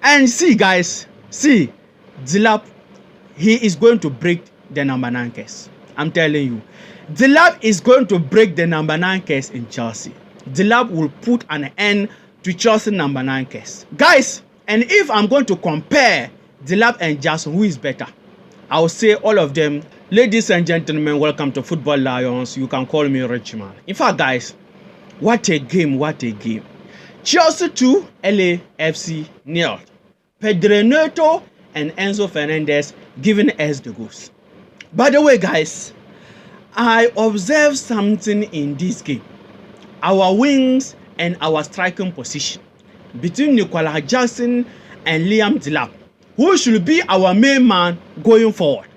And see, guys, see, Dilap, he is going to break the number 9 curse. I'm telling you. Dilap is going to break the number 9 curse in Chelsea. Dilap will put an end to Chelsea number 9 curse. Guys, and if I'm going to compare Dilap and Jackson, who is better? I'll say all of them. Ladies and gentlemen, welcome to Football Lions. You can call me Richman. In fact, guys, what a game, what a game. Chelsea 2, LAFC 0. Pedro Neto and Enzo Fernandez giving us the goals. By the way, guys, I observed something in this game. Our wings and our striking position between Nicolas Jackson and Liam Delap, who should be our main man going forward.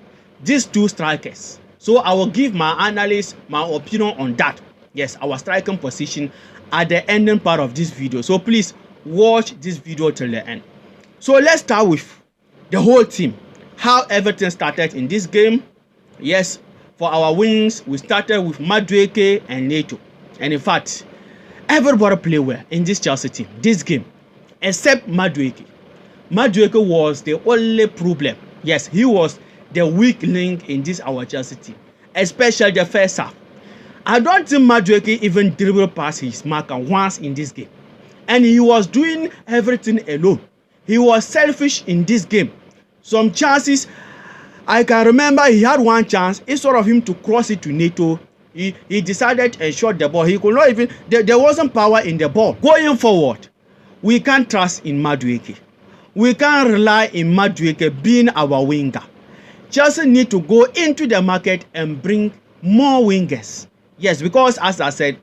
These two strikers. So I will give my analyst my opinion on that. Yes, our striking position at the ending part of this video. So please watch this video till the end. So let's start with the whole team. How everything started in this game. Yes, for our wings, we started with Madueke and Neto. And in fact, everybody played well in this Chelsea team, this game, except Madueke. Madueke was the only problem. Yes, he was the weak link in this our Chelsea team, especially the first half. I don't think Madueke even dribbled past his marker once in this game. And he was doing everything alone. He was selfish in this game. Some chances, I can remember he had one chance. Instead of him to cross it to Neto, he decided to shot the ball. He could not even, there wasn't power in the ball. Going forward, we can't trust in Madueke. We can't rely in Madueke being our winger. Chelsea need to go into the market and bring more wingers. Yes, because as I said,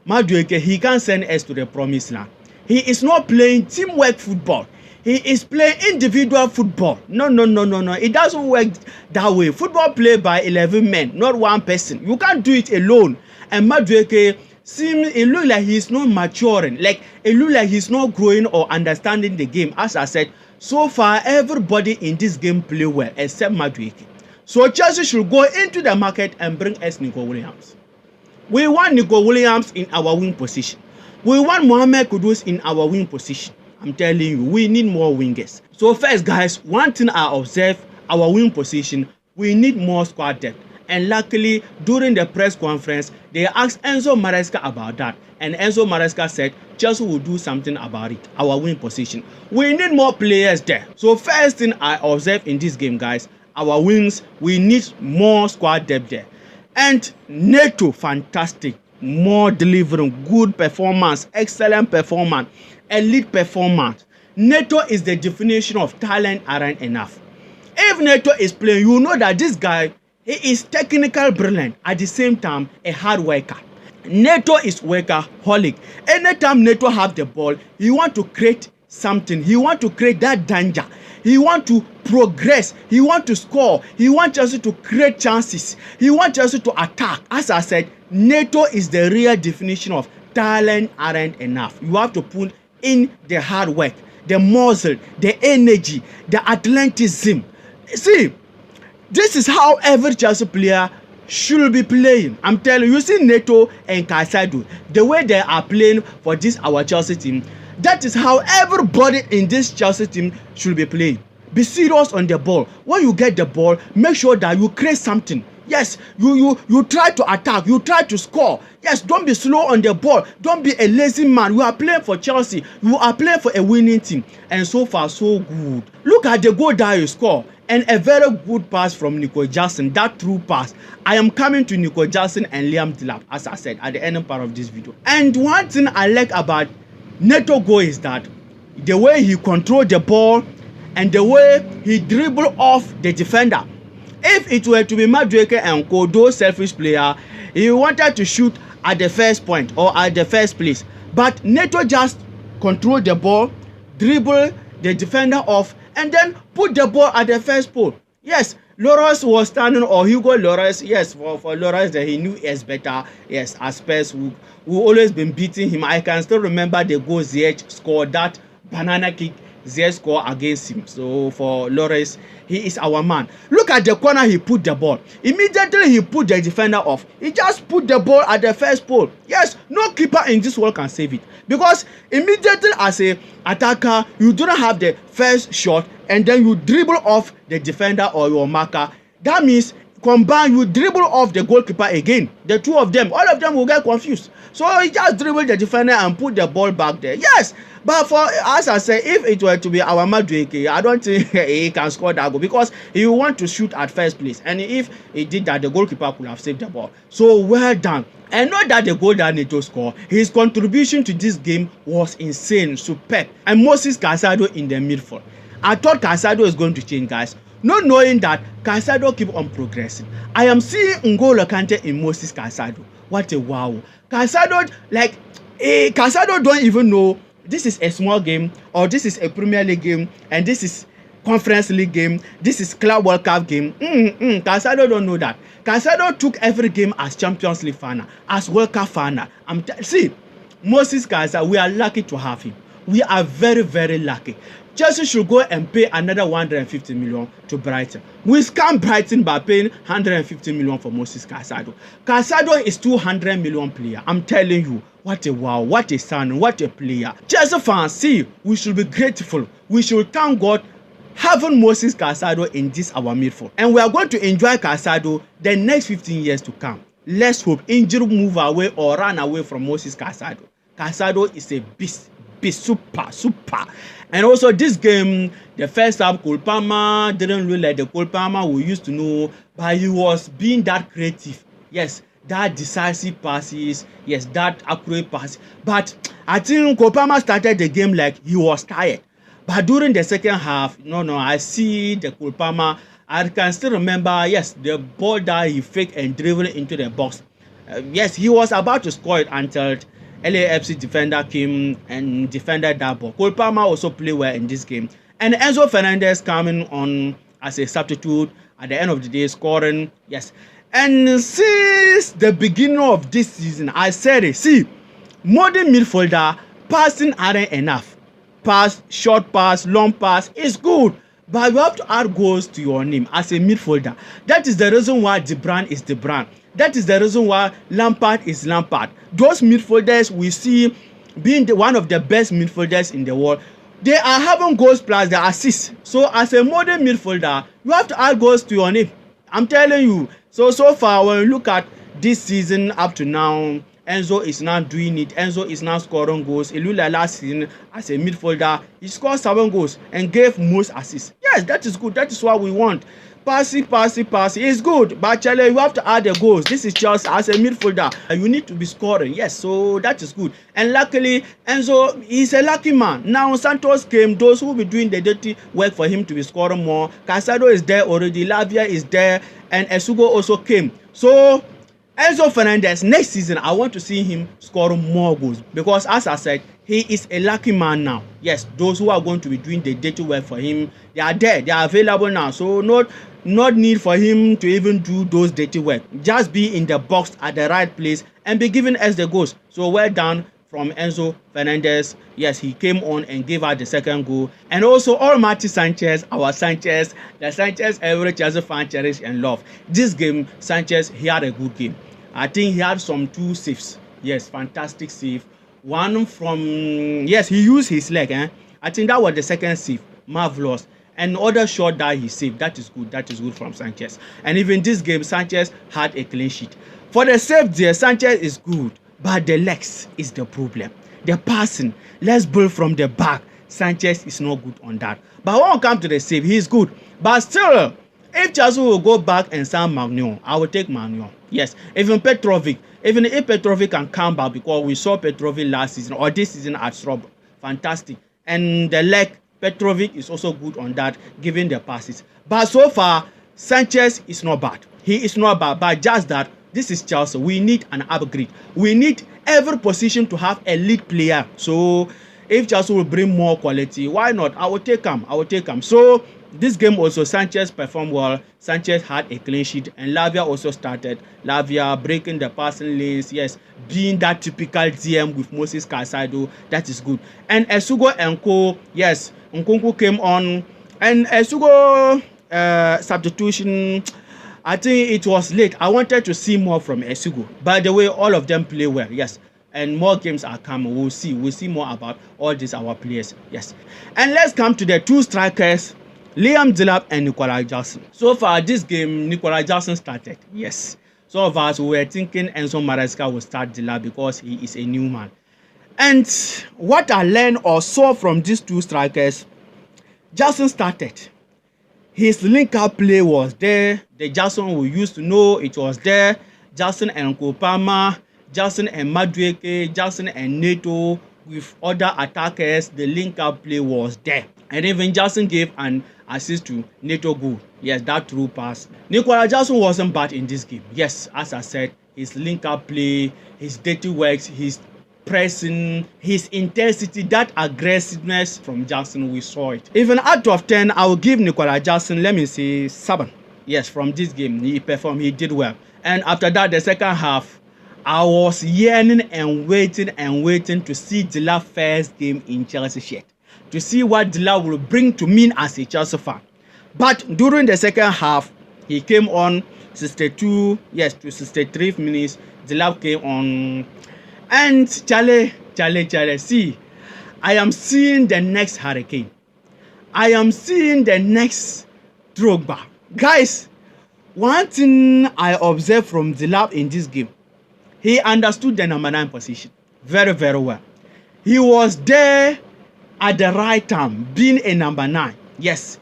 Madueke, he can't send us to the promised land. He is not playing teamwork football. He is playing individual football. No. It doesn't work that way. Football played by 11 men, not one person. You can't do it alone. And Madueke it looks like he's not maturing. Like it looks like he's not growing or understanding the game. As I said, so far everybody in this game play well except Madueke. So Chelsea should go into the market and bring us Nico Williams. We want Nico Williams in our wing position. We want Mohamed Kudus in our wing position. I'm telling you, we need more wingers. So first, guys, one thing I observed, our wing position, we need more squad depth. And luckily, during the press conference, they asked Enzo Maresca about that. And Enzo Maresca said, Chelsea will do something about it, our wing position. We need more players there. So first thing I observed in this game, guys, our wings, we need more squad depth there. And Neto, fantastic. More delivering, good performance, excellent performance, elite performance. Neto is the definition of talent aren't enough. If Neto is playing, you know that this guy, he is technical brilliant, at the same time a hard worker. Neto is workaholic. Anytime Neto have the ball, he want to create something. He want to create that danger. He want to progress. He want to score. He wants Chelsea to create chances. He wants Chelsea to attack. As I said, Neto is the real definition of talent aren't enough. You have to put in the hard work, the muscle, the energy, the athleticism. See, this is how every Chelsea player should be playing. I'm telling you, see Neto and Caicedo, the way they are playing for this our Chelsea team, that is how everybody in this Chelsea team should be playing. Be serious on the ball. When you get the ball, make sure that you create something. Yes, you try to attack, you try to score. Yes, don't be slow on the ball. Don't be a lazy man. You are playing for Chelsea. You are playing for a winning team. And so far, so good. Look at the goal that you score. And a very good pass from Nico Jackson. That true pass. I am coming to Nico Jackson and Liam Delap, as I said, at the end part of this video. And one thing I like about Neto goal is that the way he controlled the ball and the way he dribbled off the defender. If it were to be Madueke and Kodo, selfish player, he wanted to shoot at the first point or at the first place. But Neto just controlled the ball, dribble the defender off, and then put the ball at the first pole. Yes, Lloris was standing, or Hugo Lloris. Yes, for Lloris, that he knew is better. Yes, as Spurs who always been beating him. I can still remember the goal Ziyech scored, that banana kick Ziyech score against him. So for Lloris, he is our man. Look at the corner he put the ball. Immediately he put the defender off. He just put the ball at the first pole. Yes, no keeper in this world can save it. Because immediately as a attacker, you do not have the first shot and then you dribble off the defender or your marker. That means combine, you dribble off the goalkeeper again. The two of them, all of them will get confused. So he just dribbled the defender and put the ball back there. Yes, but for, as I say, if it were to be our Madueke, I don't think he can score that goal because he will want to shoot at first place. And if he did that, the goalkeeper could have saved the ball. So well done. And not that the goal that Neto scored, his contribution to this game was insane, superb. And Moses Caicedo in the midfield. I thought Caicedo is going to change, guys. Not knowing that Caicedo keep on progressing. I am seeing N'Golo Kante in Moses Caicedo. What a wow. Caicedo, like, Caicedo don't even know this is a small game or this is a Premier League game and this is Conference League game, this is Club World Cup game. Caicedo don't know that. Caicedo took every game as Champions League final, as World Cup final. See, Moses Caicedo, we are lucky to have him. We are very, very lucky. Chelsea should go and pay another 150 million to Brighton. We scam Brighton by paying 150 million for Moses Caicedo. Caicedo is 200 million player. I'm telling you, what a wow, what a son, what a player. Chelsea fans, see, we should be grateful. We should thank God having Moses Caicedo in this our midfield. And we are going to enjoy Caicedo the next 15 years to come. Let's hope injury move away or run away from Moses Caicedo. Caicedo is a beast. Be super. And also this game, the first half, Cole Palmer didn't look like the Cole Palmer we used to know, but he was being that creative. Yes, that decisive passes, yes, that accurate pass. But I think Cole Palmer started the game like he was tired. But during the second half, I see the Cole Palmer. I can still remember, yes, the ball that he faked and dribbled into the box. Yes, he was about to score it until LAFC defender came and defended that ball. Cole Palmer also played well in this game. And Enzo Fernandez coming on as a substitute at the end of the day, scoring. Yes. And since the beginning of this season, I said it. See, modern midfielder, passing aren't enough. Pass, short pass, long pass is good. But you have to add goals to your name as a midfielder. That is the reason why De Bruyne is De Bruyne. That is the reason why Lampard is Lampard. Those midfielders we see being one of the best midfielders in the world, they are having goals plus the assists. So as a modern midfielder, you have to add goals to your name. I'm telling you. So far, when you look at this season up to now, Enzo is now doing it. Enzo is now scoring goals. It looked like last season as a midfielder, he scored 7 goals and gave most assists. Yes, that is good. That is what we want. Passing. It's good. But Chelsea, you have to add the goals. This is Chelsea as a midfielder. You need to be scoring. Yes, so that is good. And luckily, Enzo is a lucky man. Now Santos came. Those who will be doing the dirty work for him to be scoring more. Caicedo is there already. Lavia is there. And Esugo also came. So Enzo Fernandez, next season, I want to see him scoring more goals. Because as I said, he is a lucky man now. Yes, those who are going to be doing the dirty work for him, they are there. They are available now. So not need for him to even do those dirty work. Just be in the box at the right place and be giving us the goals. So well done from Enzo Fernandez. Yes, he came on and gave out the second goal. And also Almighty Sanchez, our Sanchez, the Sanchez every Chelsea fan cherish and love. This game, Sanchez, he had a good game. I think he had some 2 saves. Yes, fantastic save. One from, yes, he used his leg. I think that was the second save. Marvelous. And other shot that he saved. That is good. That is good from Sanchez. And even this game, Sanchez had a clean sheet. For the save there, Sanchez is good. But the legs is the problem. The passing, let's build from the back. Sanchez is not good on that. But when it comes to the save, he is good. But still, if Chelsea will go back and sign Magnon, I will take Magnon. Yes, even if Petrovic can come back, because we saw Petrovic last season or this season at Strasbourg, fantastic. And the leg, Petrovic is also good on that, giving the passes. But so far, Sanchez is not bad. He is not bad, but just that this is Chelsea. We need an upgrade. We need every position to have a lead player. So if Chelsea will bring more quality, why not? I will take him. So this game also, Sanchez performed well. Sanchez had a clean sheet, and Lavia also started. Lavia breaking the passing lanes, yes, being that typical DM with Moses Caicedo. That is good. And Esugo and Co, yes, Nkunku came on, and Esugo substitution, I think it was late. I wanted to see more from Esugo. By the way, all of them play well, yes. And more games are coming. We'll see more about all these our players, yes. And let's come to the two strikers, Liam Delap and Nicolas Jackson. So far this game, Nicolas Jackson started, yes. Some of us were thinking Enzo Maresca will start Delap because he is a new man. And what I learned or saw from these two strikers, Jackson started. His link-up play was there. The Jackson we used to know, it was there. Jackson and Kopama, Jackson and Madueke, Jackson and Neto, with other attackers, the link-up play was there. And even Jackson gave an assist to Neto goal. Yes, that through pass. Nicolas Jackson wasn't bad in this game. Yes, as I said, his link-up play, his dirty works, his pressing, his intensity, that aggressiveness from Jackson, we saw it. Even out of 10, I will give Nicolas Jackson, let me say, 7. Yes, from this game, he performed, he did well. And after that, the second half, I was yearning and waiting to see Delap first game in Chelsea shirt, to see what Delap will bring to me as a Chelsea fan. But during the second half, he came on 62, yes, to 63 minutes. Delap came on. And Charlie, see, I am seeing the next Hurricane. I am seeing the next Drogba. Guys, one thing I observed from Delap in this game, he understood the number 9 position very, very well. He was there at the right time, being a number 9. Yes.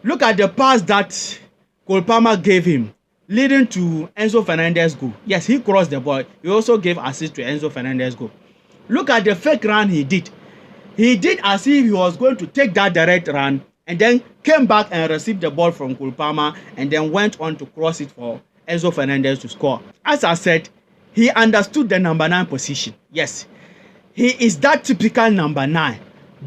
Look at the pass that Cole Palmer gave him, leading to Enzo Fernandez goal. Yes, he crossed the ball. He also gave assist to Enzo Fernandez goal. Look at the fake run he did. He did as if he was going to take that direct run and then came back and received the ball from Cole Palmer and then went on to cross it for Enzo Fernandez to score. As I said, he understood the number 9 position. Yes, he is that typical number 9,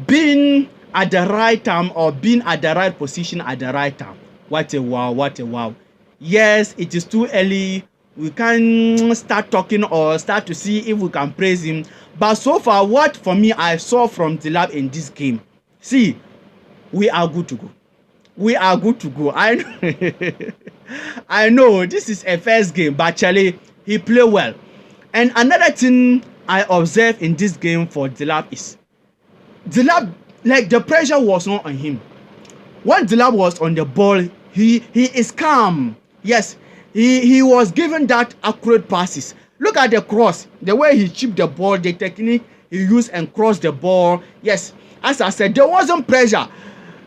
being at the right time or being at the right position at the right time. What a wow, what a wow. Yes, it is too early. We can start talking or start to see if we can praise him. But so far, what for me I saw from Delap in this game, see, we are good to go. We are good to go. I know this is a first game, but Charlie, he played well. And another thing I observed in this game for Delap is, Delap, like the pressure was not on him. When Delap was on the ball, he is calm. Yes, he was given that accurate passes. Look at the cross, the way he chipped the ball, the technique he used and crossed the ball. Yes, as I said, there wasn't pressure.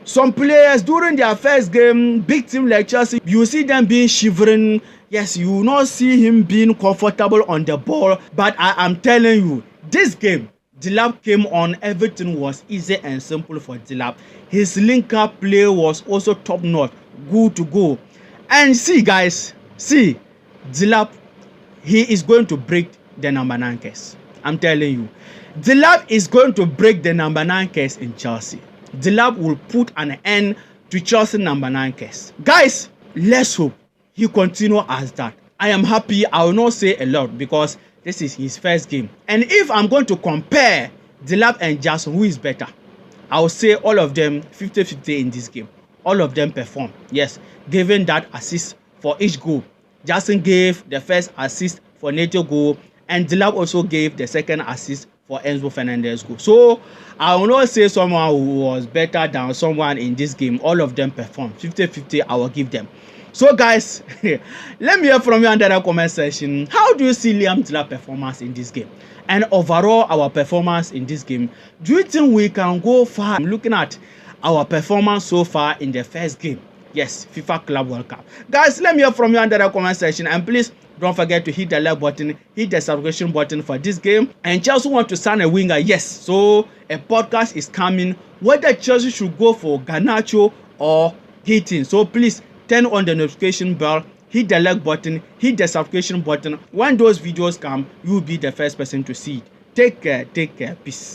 Some players during their first game, big team like Chelsea, you see them being shivering. Yes, you will not see him being comfortable on the ball. But I am telling you, this game, Delap came on, everything was easy and simple for Delap. His link-up play was also top-notch, good to go. And see, guys, see, Delap, he is going to break the number 9 case. I'm telling you. Delap is going to break the number 9 case in Chelsea. Delap will put an end to Chelsea number 9 case. Guys, let's hope he continue as that. I am happy. I will not say a lot because this is his first game. And if I'm going to compare Delap and Jackson, who is better, I will say all of them 50-50 in this game. All of them perform. Yes, given that assist for each goal. Jackson gave the first assist for Neto goal, and Delap also gave the second assist for Enzo Fernandez goal. So I will not say someone who was better than someone in this game. All of them performed. 50-50, I will give them. So guys, let me hear from you under the comment section. How do you see Liam Delap performance in this game? And overall, our performance in this game. Do you think we can go far? I'm looking at our performance so far in the first game. Yes, FIFA Club World Cup. Guys, let me hear from you under the comment section. And please don't forget to hit the like button, hit the subscription button for this game. And Chelsea want to sign a winger. Yes, so a podcast is coming. Whether Chelsea should go for Garnacho or Heaton. So please turn on the notification bell, hit the like button, hit the subscription button. When those videos come, you will be the first person to see it. Take care, peace.